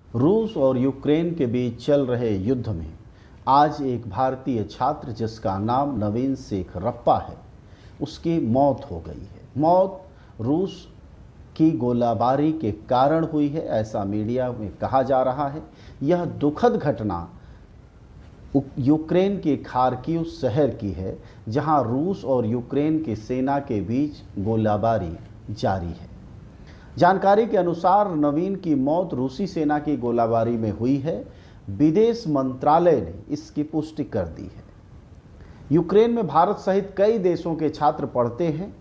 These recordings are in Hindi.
रूस और यूक्रेन के बीच चल रहे युद्ध में आज एक भारतीय छात्र जिसका नाम नवीन शेख रप्पा है, उसकी मौत हो गई है। मौत रूस की गोलाबारी के कारण हुई है, ऐसा मीडिया में कहा जा रहा है। यह दुखद घटना यूक्रेन के खार्किव शहर की है, जहां रूस और यूक्रेन की सेना के बीच गोलाबारी जारी है। जानकारी के अनुसार नवीन की मौत रूसी सेना की गोलाबारी में हुई है। विदेश मंत्रालय ने इसकी पुष्टि कर दी है। यूक्रेन में भारत सहित कई देशों के छात्र पढ़ते हैं,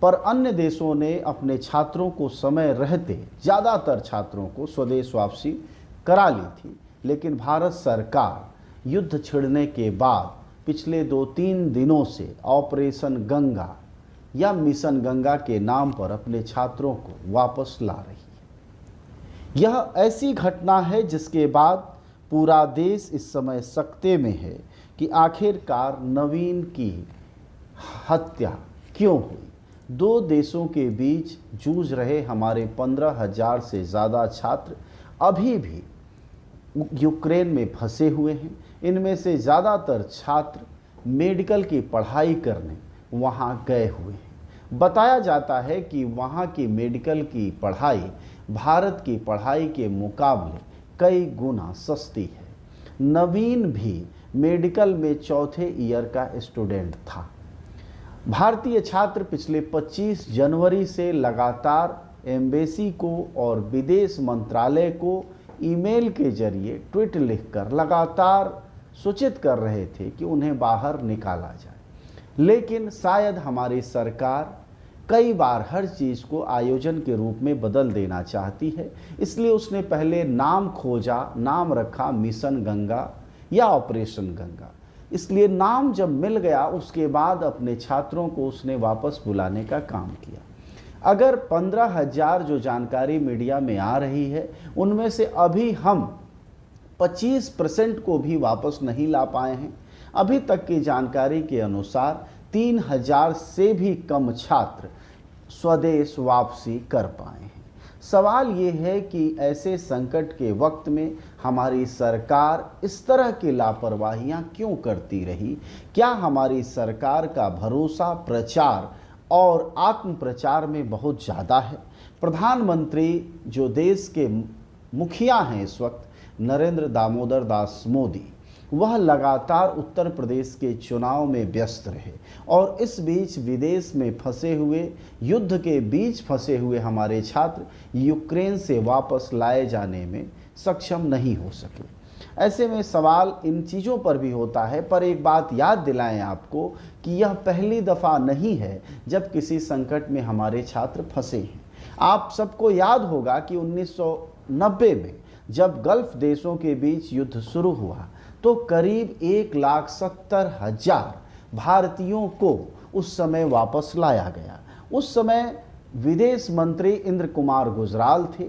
पर अन्य देशों ने अपने छात्रों को समय रहते ज़्यादातर छात्रों को स्वदेश वापसी करा ली थी। लेकिन भारत सरकार युद्ध छिड़ने के बाद पिछले 2-3 दिनों से ऑपरेशन गंगा या मिशन गंगा के नाम पर अपने छात्रों को वापस ला रही है। यह ऐसी घटना है जिसके बाद पूरा देश इस समय सकते में है कि आखिरकार नवीन की हत्या क्यों हुई। 2 देशों के बीच जूझ रहे हमारे 15,000 से ज़्यादा छात्र अभी भी यूक्रेन में फंसे हुए हैं। इनमें से ज़्यादातर छात्र मेडिकल की पढ़ाई करने वहाँ गए हुए हैं। बताया जाता है कि वहाँ की मेडिकल की पढ़ाई भारत की पढ़ाई के मुकाबले कई गुना सस्ती है। नवीन भी मेडिकल में चौथे ईयर का स्टूडेंट था। भारतीय छात्र पिछले 25 जनवरी से लगातार एम्बेसी को और विदेश मंत्रालय को ईमेल के जरिए ट्वीट लिखकर लगातार सूचित कर रहे थे कि उन्हें बाहर निकाला जाए। लेकिन शायद हमारी सरकार कई बार हर चीज़ को आयोजन के रूप में बदल देना चाहती है, इसलिए उसने पहले नाम खोजा, नाम रखा मिशन गंगा या ऑपरेशन गंगा। इसलिए नाम जब मिल गया उसके बाद अपने छात्रों को उसने वापस बुलाने का काम किया। अगर 15,000 जो जानकारी मीडिया में आ रही है, उनमें से अभी हम 25% को भी वापस नहीं ला पाए हैं। अभी तक की जानकारी के अनुसार 3,000 से भी कम छात्र स्वदेश वापसी कर पाए हैं। सवाल ये है कि ऐसे संकट के वक्त में हमारी सरकार इस तरह की लापरवाहियां क्यों करती रही? क्या हमारी सरकार का भरोसा प्रचार और आत्म प्रचार में बहुत ज़्यादा है? प्रधानमंत्री जो देश के मुखिया हैं इस वक्त, नरेंद्र दामोदर दास मोदी, वह लगातार उत्तर प्रदेश के चुनाव में व्यस्त रहे और इस बीच विदेश में फंसे हुए, युद्ध के बीच फंसे हुए हमारे छात्र यूक्रेन से वापस लाए जाने में सक्षम नहीं हो सके। ऐसे में सवाल इन चीज़ों पर भी होता है, पर एक बात याद दिलाएं आपको कि यह पहली दफ़ा नहीं है जब किसी संकट में हमारे छात्र फंसे हैं। आप सबको याद होगा कि 1990 में जब गल्फ देशों के बीच युद्ध शुरू हुआ तो करीब 1,70,000 भारतीयों को उस समय वापस लाया गया। उस समय विदेश मंत्री इंद्र कुमार गुजराल थे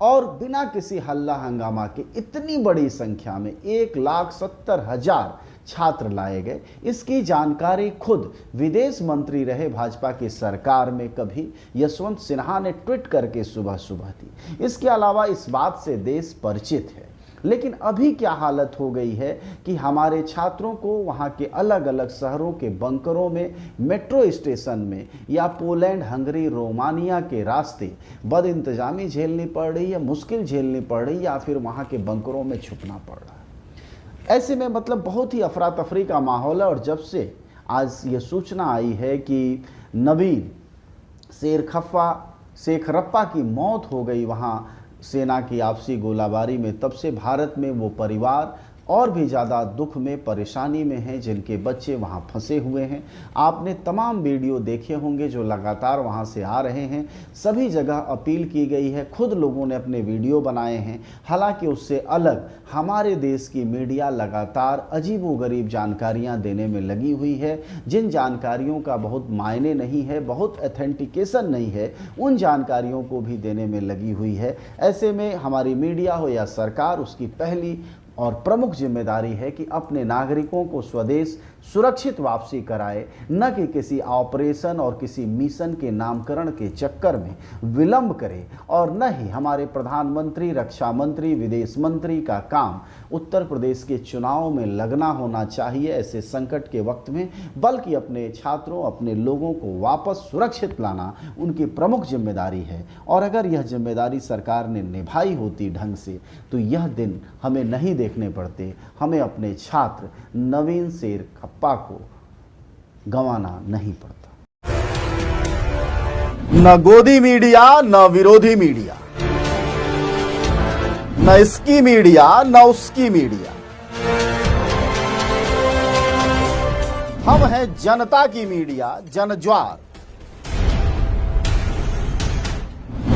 और बिना किसी हल्ला हंगामा के इतनी बड़ी संख्या में 1,70,000 छात्र लाए गए। इसकी जानकारी खुद विदेश मंत्री रहे भाजपा की सरकार में कभी यशवंत सिन्हा ने ट्वीट करके सुबह सुबह दी। इसके अलावा इस बात से देश परिचित है। लेकिन अभी क्या हालत हो गई है कि हमारे छात्रों को वहाँ के अलग अलग शहरों के बंकरों में, मेट्रो स्टेशन में या पोलैंड, हंगरी, रोमानिया के रास्ते बदइंतजामी झेलनी पड़ रही है, मुश्किल झेलनी पड़ रही, या फिर वहाँ के बंकरों में छुपना पड़ रहा है। ऐसे में मतलब बहुत ही अफरा तफरी का माहौल है। और जब से आज ये सूचना आई है कि नवीन शेख रप्पा की मौत हो गई वहाँ सेना की आपसी गोलाबारी में, तब से भारत में वो परिवार और भी ज़्यादा दुख में, परेशानी में हैं जिनके बच्चे वहाँ फंसे हुए हैं। आपने तमाम वीडियो देखे होंगे जो लगातार वहाँ से आ रहे हैं। सभी जगह अपील की गई है, खुद लोगों ने अपने वीडियो बनाए हैं। हालांकि उससे अलग हमारे देश की मीडिया लगातार अजीबोगरीब जानकारियाँ देने में लगी हुई है, जिन जानकारियों का बहुत मायने नहीं है, बहुत ऑथेंटिकेशन नहीं है, उन जानकारियों को भी देने में लगी हुई है। ऐसे में हमारी मीडिया हो या सरकार, उसकी पहली और प्रमुख जिम्मेदारी है कि अपने नागरिकों को स्वदेश सुरक्षित वापसी कराए, न कि किसी ऑपरेशन और किसी मिशन के नामकरण के चक्कर में विलंब करे, और न ही हमारे प्रधानमंत्री, रक्षा मंत्री, विदेश मंत्री का काम उत्तर प्रदेश के चुनाव में लगना होना चाहिए ऐसे संकट के वक्त में, बल्कि अपने छात्रों, अपने लोगों को वापस सुरक्षित लाना उनकी प्रमुख जिम्मेदारी है। और अगर यह जिम्मेदारी सरकार ने निभाई होती ढंग से तो यह दिन हमें नहीं देखने पड़ते, हमें अपने छात्र नवीन शेर खप्पा को गंवाना नहीं पड़ता। न गोदी मीडिया, न विरोधी मीडिया, न इसकी मीडिया, न उसकी मीडिया। हम हैं जनता की मीडिया, जनज्वार।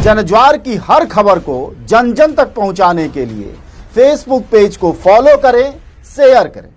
जनज्वार की हर खबर को जन जन तक पहुंचाने के लिए फेसबुक पेज को फॉलो करें, शेयर करें।